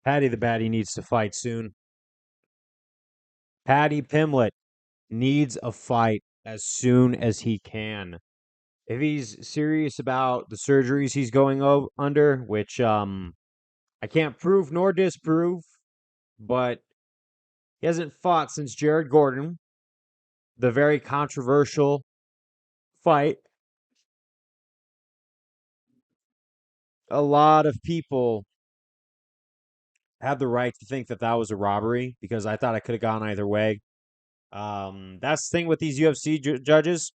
Paddy the Baddy needs to fight soon. Paddy Pimlet needs a fight as soon as he can. If he's serious about the surgeries he's going under, which I can't prove nor disprove, but he hasn't fought since Jared Gordon, the very controversial fight. A lot of people have the right to think that that was a robbery because I thought it could have gone either way. That's the thing with these UFC judges.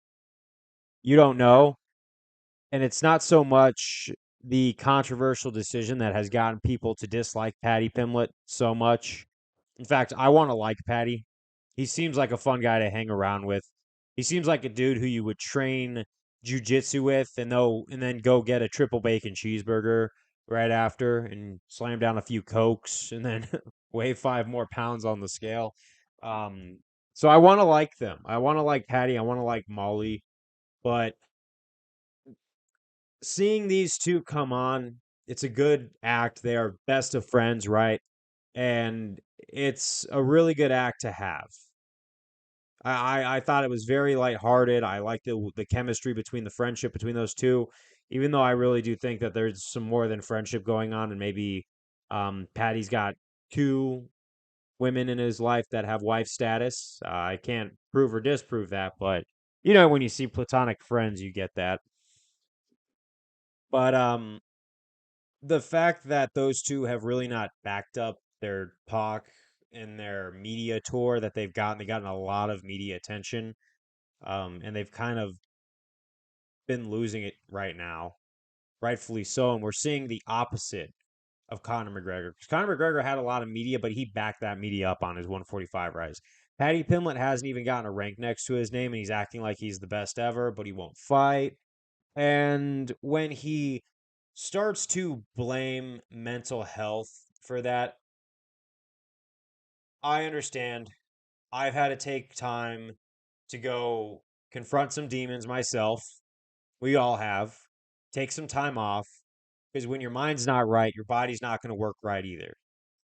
You don't know. And it's not so much the controversial decision that has gotten people to dislike Paddy Pimlet so much. In fact, I want to like Paddy. He seems like a fun guy to hang around with. He seems like a dude who you would train jujitsu with and then go get a triple bacon cheeseburger right after and slam down a few cokes and then weigh 5 more pounds on the scale. Um, so I want to like them. I want to like Paddy. I want to like Molly. But seeing these two come on, it's a good act. They are best of friends, right? And it's a really good act to have. I thought it was very lighthearted. I like the chemistry between the friendship between those two, even though I really do think that there's some more than friendship going on, and maybe Patty's got two women in his life that have wife status. I can't prove or disprove that, but when you see platonic friends, you get that. But the fact that those two have really not backed up their talk in their media tour that they've gotten a lot of media attention, and they've kind of been losing it right now, rightfully so. And we're seeing the opposite of Conor McGregor. Because Conor McGregor had a lot of media, but he backed that media up on his 145 rise. Paddy Pimlet hasn't even gotten a rank next to his name, and he's acting like he's the best ever, but he won't fight. And when he starts to blame mental health for that, I understand. I've had to take time to go confront some demons myself. We all have. Take some time off because when your mind's not right, your body's not going to work right either.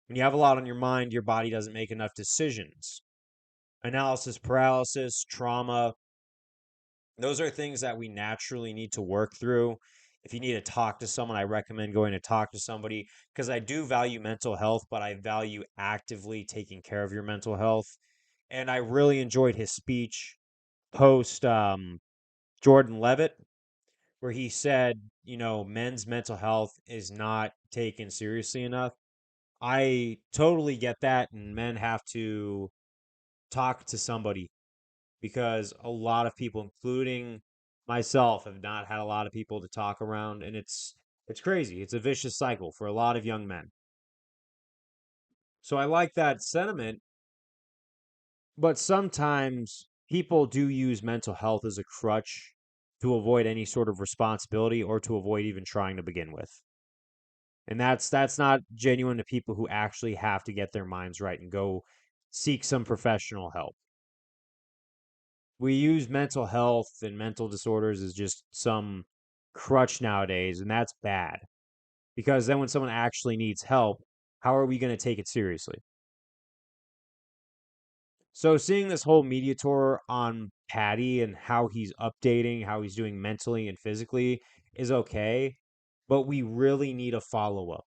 When you have a lot on your mind, your body doesn't make enough decisions. Analysis paralysis, trauma, those are things that we naturally need to work through. If you need to talk to someone, I recommend going to talk to somebody because I do value mental health, but I value actively taking care of your mental health. And I really enjoyed his speech post Jordan Levitt, where he said, men's mental health is not taken seriously enough. I totally get that, and men have to talk to somebody because a lot of people, including myself, have not had a lot of people to talk around, and it's crazy. It's a vicious cycle for a lot of young men. So I like that sentiment, but sometimes people do use mental health as a crutch to avoid any sort of responsibility or to avoid even trying to begin with. And that's not genuine to people who actually have to get their minds right and go seek some professional help. We use mental health and mental disorders as just some crutch nowadays, and that's bad. Because then when someone actually needs help, how are we going to take it seriously? So seeing this whole media tour on Paddy and how he's updating, how he's doing mentally and physically is okay, but we really need a follow-up.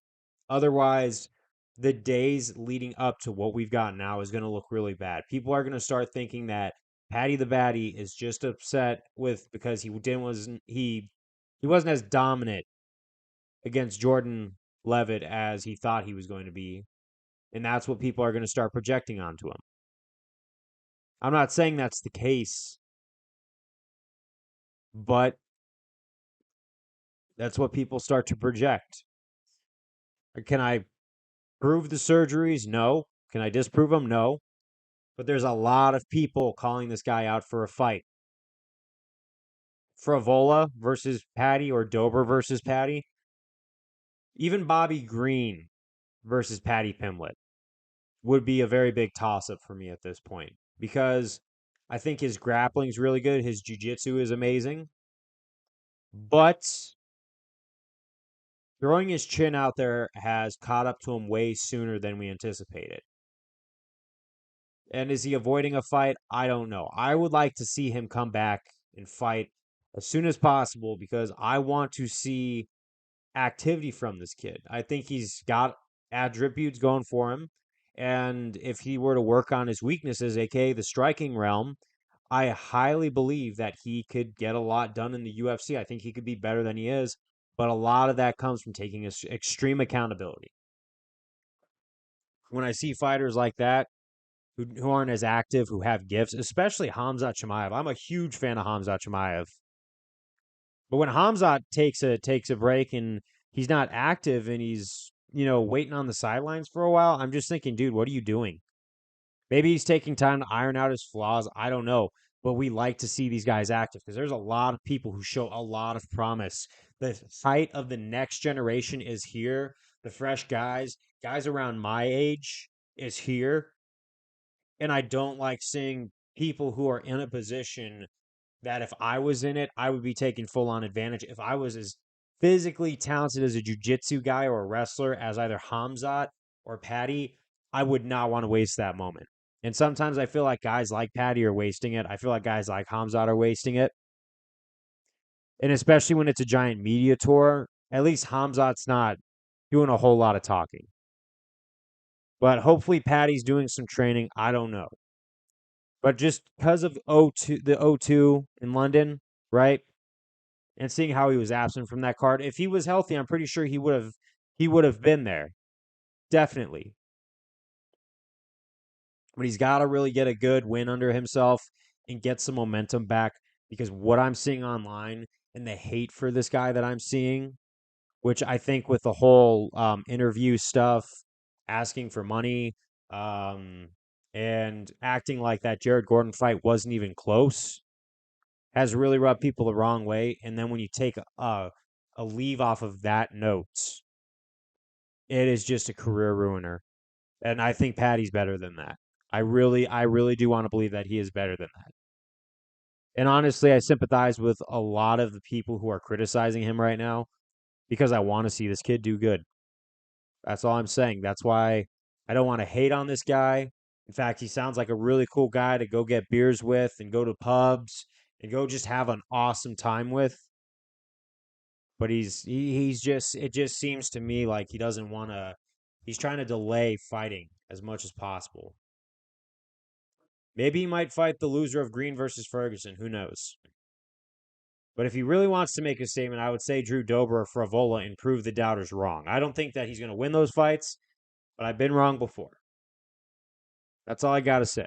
Otherwise, the days leading up to what we've got now is going to look really bad. People are going to start thinking that Paddy the Baddy is just upset with because he wasn't as dominant against Jordan Levitt as he thought he was going to be, and that's what people are going to start projecting onto him. I'm not saying that's the case, but that's what people start to project. Can I prove the surgeries? No. Can I disprove them? No. But there's a lot of people calling this guy out for a fight. Fravola versus Paddy or Dober versus Paddy. Even Bobby Green versus Paddy Pimlet would be a very big toss up for me at this point because I think his grappling's really good. His jiu-jitsu is amazing. But Throwing his chin out there has caught up to him way sooner than we anticipated. And is he avoiding a fight? I don't know. I would like to see him come back and fight as soon as possible because I want to see activity from this kid. I think he's got attributes going for him. And if he were to work on his weaknesses, aka the striking realm, I highly believe that he could get a lot done in the UFC. I think he could be better than he is, but a lot of that comes from taking extreme accountability. When I see fighters like that who aren't as active, who have gifts, especially Hamzat Chimaev, I'm a huge fan of Hamzat Chimaev. But when Hamzat takes a break and he's not active and he's waiting on the sidelines for a while, I'm just thinking, dude, what are you doing? Maybe he's taking time to iron out his flaws. I don't know. But we like to see these guys active because there's a lot of people who show a lot of promise. The height of the next generation is here. The fresh guys around my age is here. And I don't like seeing people who are in a position that if I was in it, I would be taking full on advantage. If I was as physically talented as a jujitsu guy or a wrestler as either Hamzat or Paddy, I would not want to waste that moment. And sometimes I feel like guys like Paddy are wasting it. I feel like guys like Hamzat are wasting it. And especially when it's a giant media tour, at least Hamzat's not doing a whole lot of talking. But hopefully Paddy's doing some training. I don't know. But just because of the O2 in London, right? And seeing how he was absent from that card, if he was healthy, I'm pretty sure he would have been there. Definitely. But he's got to really get a good win under himself and get some momentum back because what I'm seeing online and the hate for this guy that I'm seeing, which I think with the whole interview stuff, asking for money, um, and acting like that Jared Gordon fight wasn't even close, has really rubbed people the wrong way. And then when you take a leave off of that note, it is just a career ruiner. And I think Paddy's better than that. I really do want to believe that he is better than that. And honestly, I sympathize with a lot of the people who are criticizing him right now because I want to see this kid do good. That's all I'm saying. That's why I don't want to hate on this guy. In fact, he sounds like a really cool guy to go get beers with and go to pubs and go just have an awesome time with. But he's just it just seems to me like he doesn't want to. He's trying to delay fighting as much as possible. Maybe he might fight the loser of Green versus Ferguson. Who knows? But if he really wants to make a statement, I would say Drew Dober or Fravola and prove the doubters wrong. I don't think that he's going to win those fights, but I've been wrong before. That's all I got to say.